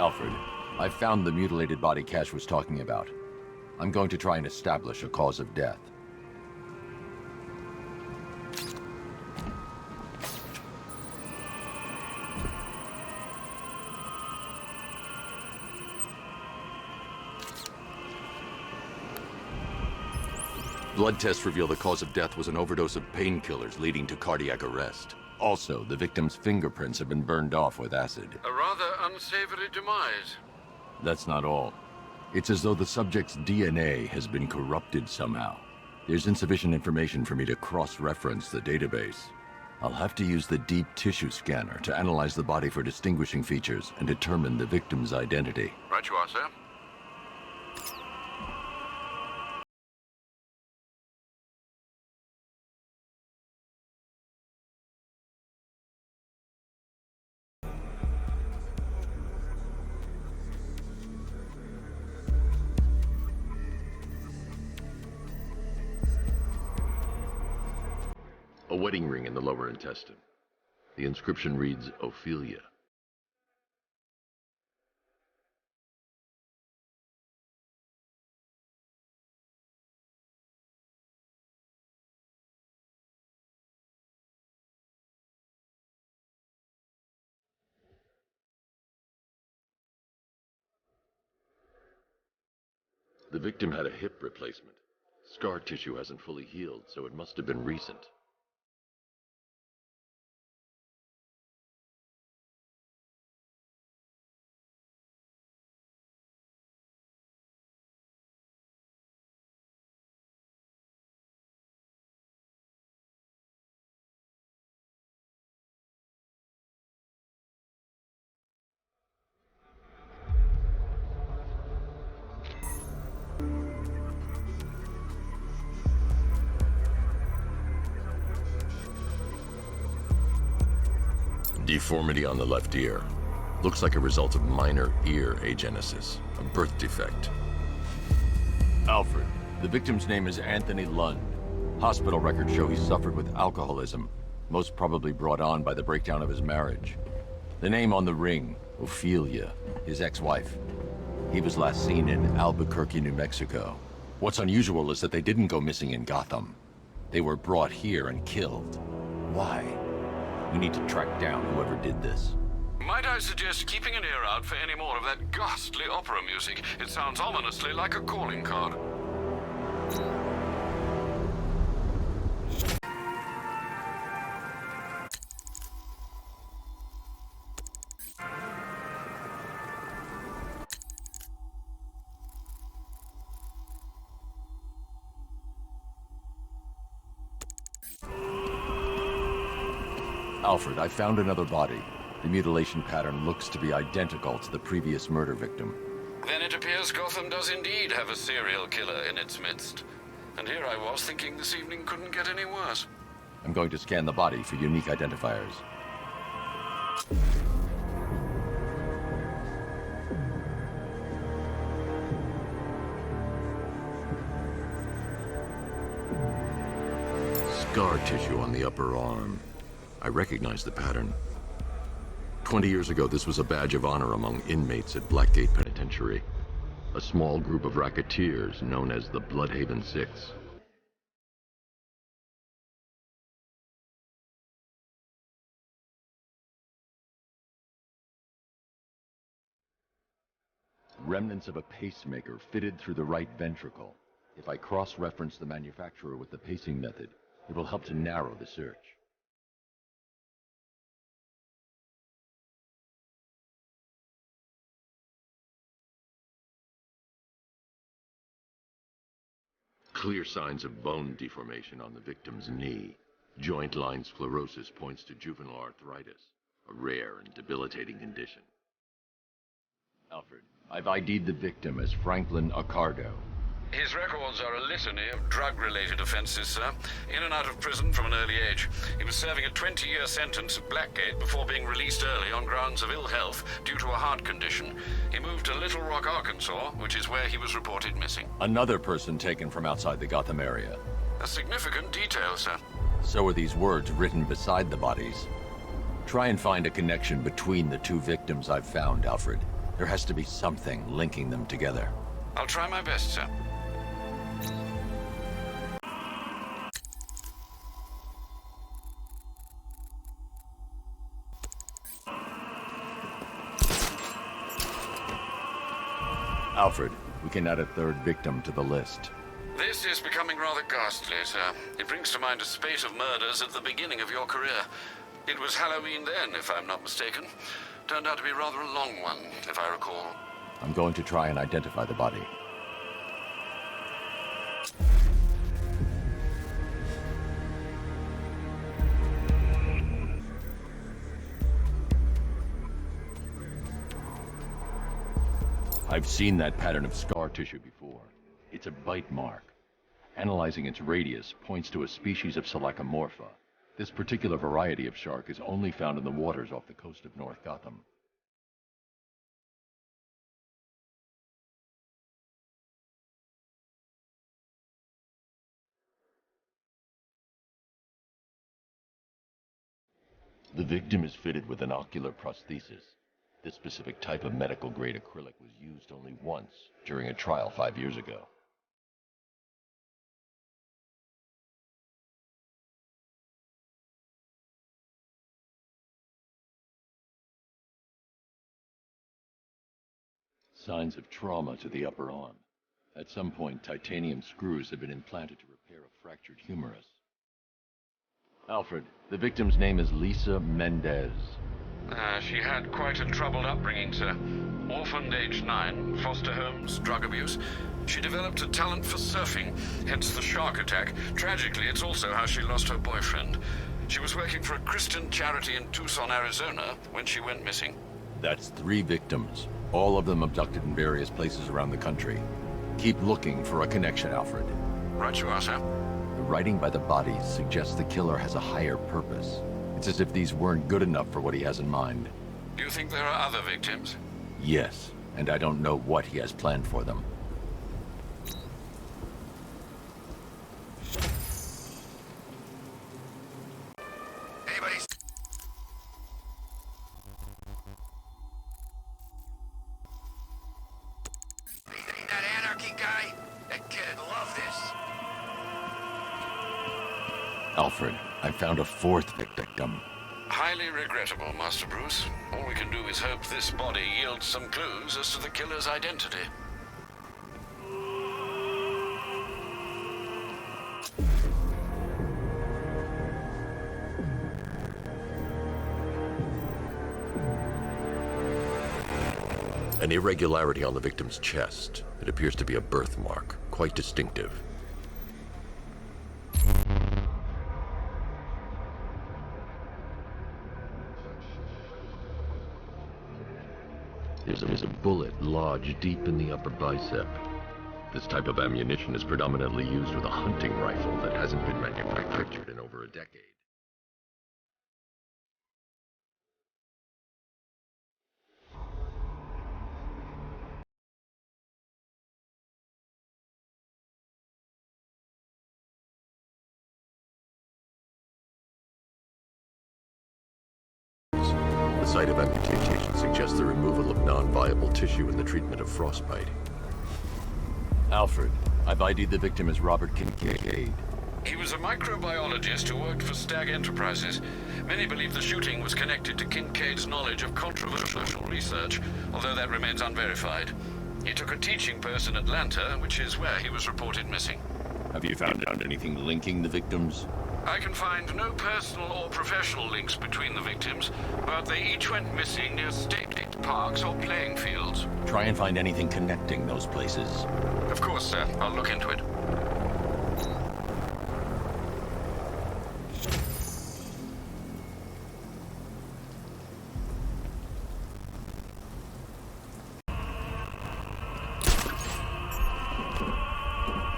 Alfred, I found the mutilated body Cash was talking about. I'm going to try and establish a cause of death. Blood tests reveal the cause of death was an overdose of painkillers leading to cardiac arrest. Also, the victim's fingerprints have been burned off with acid. A rather unsavory demise. That's not all. It's as though the subject's DNA has been corrupted somehow. There's insufficient information for me to cross-reference the database. I'll have to use the deep tissue scanner to analyze the body for distinguishing features and determine the victim's identity. Right you are, sir. A wedding ring in the lower intestine. The inscription reads, Ophelia. The victim had a hip replacement. Scar tissue hasn't fully healed, so it must have been recent. Deformity on the left ear. Looks like a result of minor ear agenesis, a birth defect. Alfred, the victim's name is Anthony Lund. Hospital records show he suffered with alcoholism, most probably brought on by the breakdown of his marriage. The name on the ring, Ophelia, his ex-wife. He was last seen in Albuquerque, New Mexico. What's unusual is that they didn't go missing in Gotham. They were brought here and killed. Why? We need to track down whoever did this. Might I suggest keeping an ear out for any more of that ghastly opera music? It sounds ominously like a calling card. Alfred, I found another body. The mutilation pattern looks to be identical to the previous murder victim. Then it appears Gotham does indeed have a serial killer in its midst. And here I was thinking this evening couldn't get any worse. I'm going to scan the body for unique identifiers. Scar tissue on the upper arm. I recognize the pattern. 20 years ago, this was a badge of honor among inmates at Blackgate Penitentiary. A small group of racketeers known as the Bloodhaven Six. Remnants of a pacemaker fitted through the right ventricle. If I cross-reference the manufacturer with the pacing method, it will help to narrow the search. Clear signs of bone deformation on the victim's knee. Joint line sclerosis points to juvenile arthritis, a rare and debilitating condition. Alfred, I've ID'd the victim as Franklin Accardo. His records are a litany of drug-related offenses, sir. In and out of prison from an early age. He was serving a 20-year sentence at Blackgate before being released early on grounds of ill health due to a heart condition. He moved to Little Rock, Arkansas, which is where he was reported missing. Another person taken from outside the Gotham area. A significant detail, sir. So are these words written beside the bodies. Try and find a connection between the two victims I've found, Alfred. There has to be something linking them together. I'll try my best, sir. Alfred, we can add a third victim to the list. This is becoming rather ghastly, sir. It brings to mind a spate of murders at the beginning of your career. It was Halloween then, if I'm not mistaken. Turned out to be rather a long one, if I recall. I'm going to try and identify the body. I've seen that pattern of scar tissue before. It's a bite mark. Analyzing its radius points to a species of Selachomorpha. This particular variety of shark is only found in the waters off the coast of North Gotham. The victim is fitted with an ocular prosthesis. This specific type of medical-grade acrylic was used only once during a trial 5 years ago. Signs of trauma to the upper arm. At some point, titanium screws have been implanted to repair a fractured humerus. Alfred, the victim's name is Lisa Mendez. She had quite a troubled upbringing, sir. Orphaned age 9, foster homes, drug abuse. She developed a talent for surfing, hence the shark attack. Tragically, it's also how she lost her boyfriend. She was working for a Christian charity in Tucson, Arizona, when she went missing. That's 3 victims, all of them abducted in various places around the country. Keep looking for a connection, Alfred. Right you are, sir. The writing by the bodies suggests the killer has a higher purpose. It's as if these weren't good enough for what he has in mind. Do you think there are other victims? Yes, and I don't know what he has planned for them. Anybody? Ain't that anarchy guy? That kid'd love this. Alfred, I found a 4th victim. Highly regrettable, Master Bruce. All we can do is hope this body yields some clues as to the killer's identity. An irregularity on the victim's chest. It appears to be a birthmark, quite distinctive. There's a bullet lodged deep in the upper bicep. This type of ammunition is predominantly used with a hunting rifle that hasn't been manufactured in over a decade. The site of amputation suggests the removal of non-viable tissue in the treatment of frostbite. Alfred, I've ID'd the victim as Robert Kincaid. He was a microbiologist who worked for Stag Enterprises. Many believe the shooting was connected to Kincaid's knowledge of controversial research, although that remains unverified. He took a teaching post in Atlanta, which is where he was reported missing. Have you found anything linking the victims? I can find no personal or professional links between the victims, but they each went missing near state parks or playing fields. Try and find anything connecting those places. Of course, sir. I'll look into it.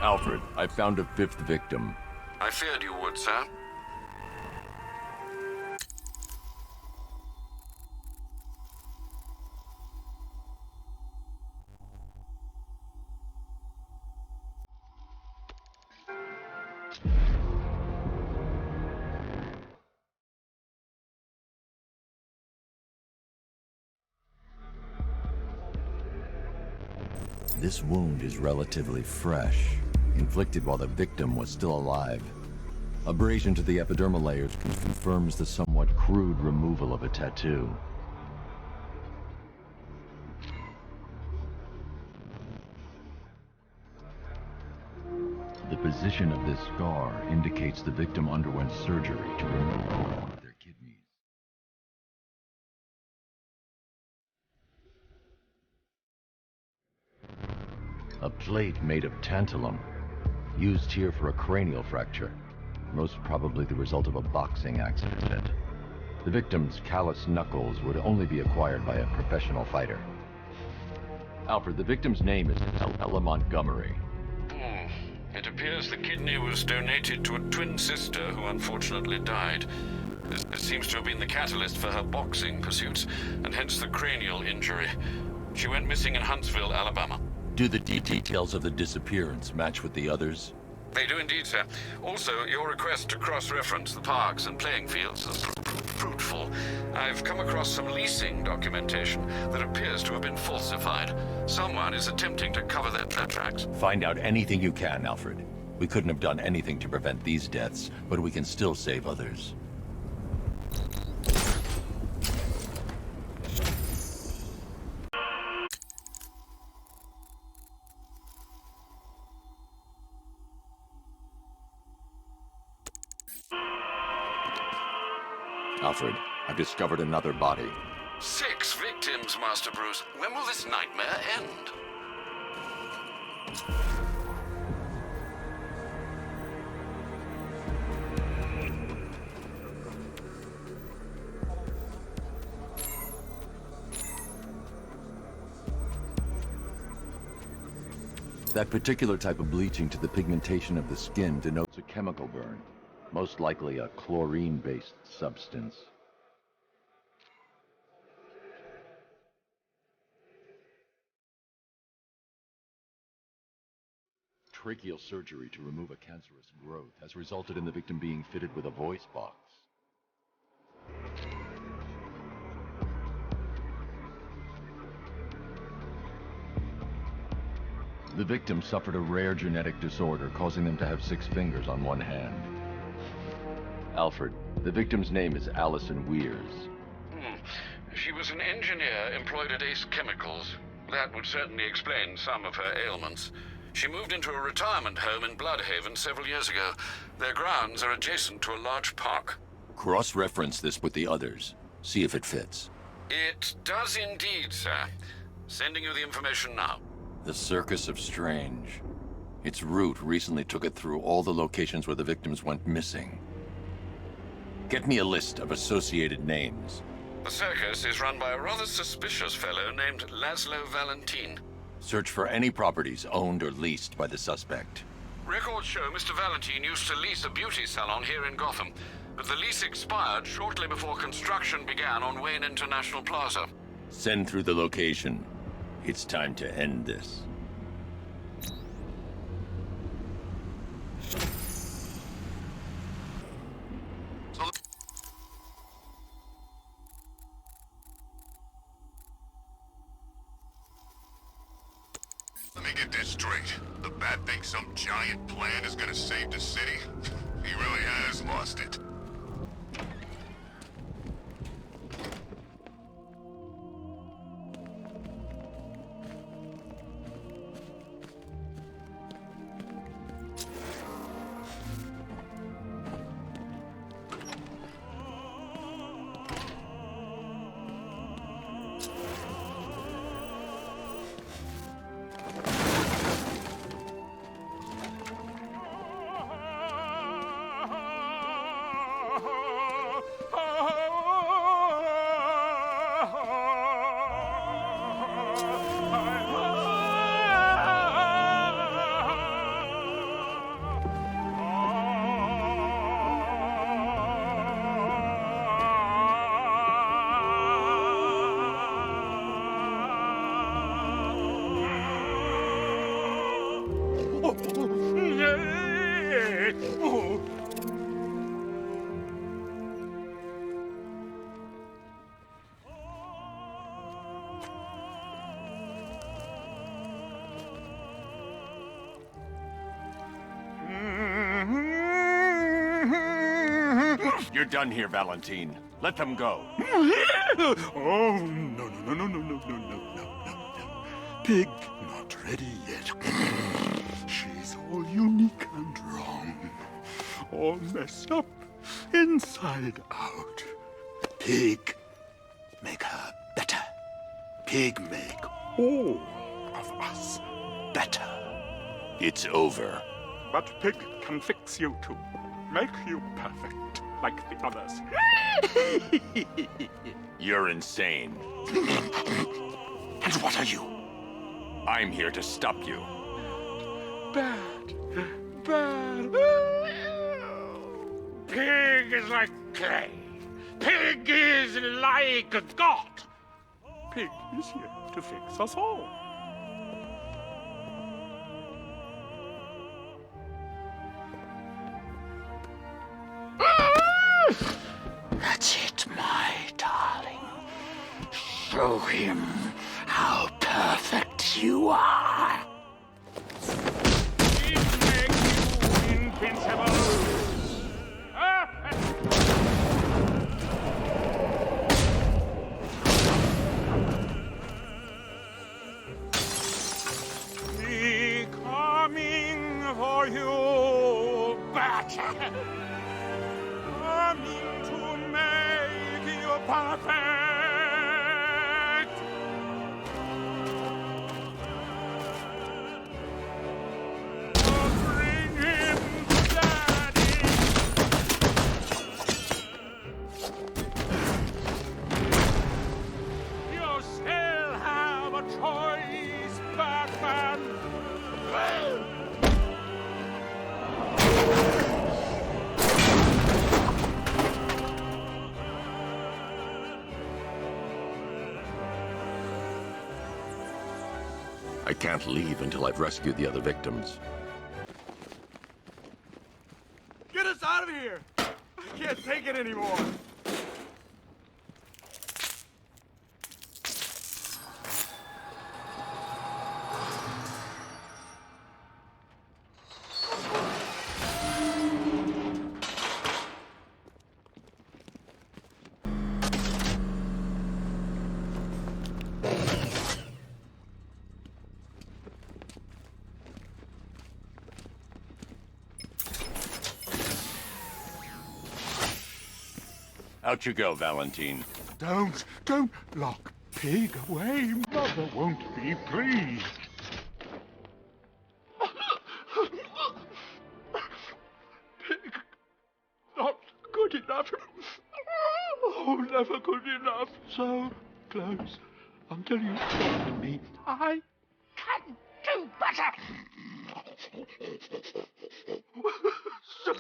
Alfred, I found a 5th victim. I feared you would, sir. This wound is relatively fresh, inflicted while the victim was still alive. Abrasion to the epidermal layers confirms the somewhat crude removal of a tattoo. The position of this scar indicates the victim underwent surgery to remove one of their kidneys. A plate made of tantalum, used here for a cranial fracture, most probably the result of a boxing accident. The victim's calloused knuckles would only be acquired by a professional fighter. Alfred, the victim's name is Ella Montgomery. It appears the kidney was donated to a twin sister who unfortunately died. This seems to have been the catalyst for her boxing pursuits, and hence the cranial injury. She went missing in Huntsville, Alabama. Do the details of the disappearance match with the others? They do indeed, sir. Also, your request to cross-reference the parks and playing fields is fruitful. I've come across some leasing documentation that appears to have been falsified. Someone is attempting to cover their tracks. Find out anything you can, Alfred. We couldn't have done anything to prevent these deaths, but we can still save others. Alfred, I've discovered another body. 6 victims, Master Bruce. When will this nightmare end? That particular type of bleaching to the pigmentation of the skin denotes a chemical burn, most likely a chlorine-based substance. Tracheal surgery to remove a cancerous growth has resulted in the victim being fitted with a voice box. The victim suffered a rare genetic disorder causing them to have 6 fingers on one hand. Alfred, the victim's name is Allison Weirs. She was an engineer employed at Ace Chemicals. That would certainly explain some of her ailments. She moved into a retirement home in Bloodhaven several years ago. Their grounds are adjacent to a large park. Cross-reference this with the others. See if it fits. It does indeed, sir. Sending you the information now. The Circus of Strange. Its route recently took it through all the locations where the victims went missing. Get me a list of associated names. The circus is run by a rather suspicious fellow named Laszlo Valentin. Search for any properties owned or leased by the suspect. Records show Mr. Valentin used to lease a beauty salon here in Gotham, but the lease expired shortly before construction began on Wayne International Plaza. Send through the location. It's time to end this. Let me get this straight. The Bat thinks some giant plan is gonna save the city? He really has lost it. You're done here, Valentine. Let them go. Oh, no, no, no, no, no, no, no, no, no, no, no. Pig not ready yet. She's all unique and wrong. All messed up, inside out. Pig, make her better. Pig, make all of us better. It's over. But Pig can fix you too. Make you perfect, like the others. You're insane. And what are you? I'm here to stop you. Bad. Bad. Pig is like clay. Pig is like a god. Pig is here to fix us all. That's it, my darling. Show him how perfect you are. It makes you invincible. Be coming for you, Bat. Coming to make you perfect. Bring him to Daddy. You still have a choice, Batman. I can't leave until I've rescued the other victims. Get us out of here! I can't take it anymore! Out you go, Valentine. Don't lock Pig away. Mother won't be pleased. Pig, not good enough. Oh, never good enough. So close until you stop me. I can do better. So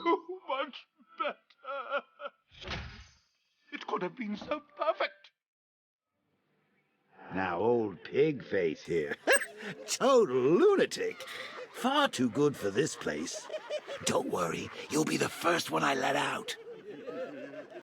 much better. It could have been so perfect. Now, old pig face here. Total lunatic. Far too good for this place. Don't worry, you'll be the first one I let out.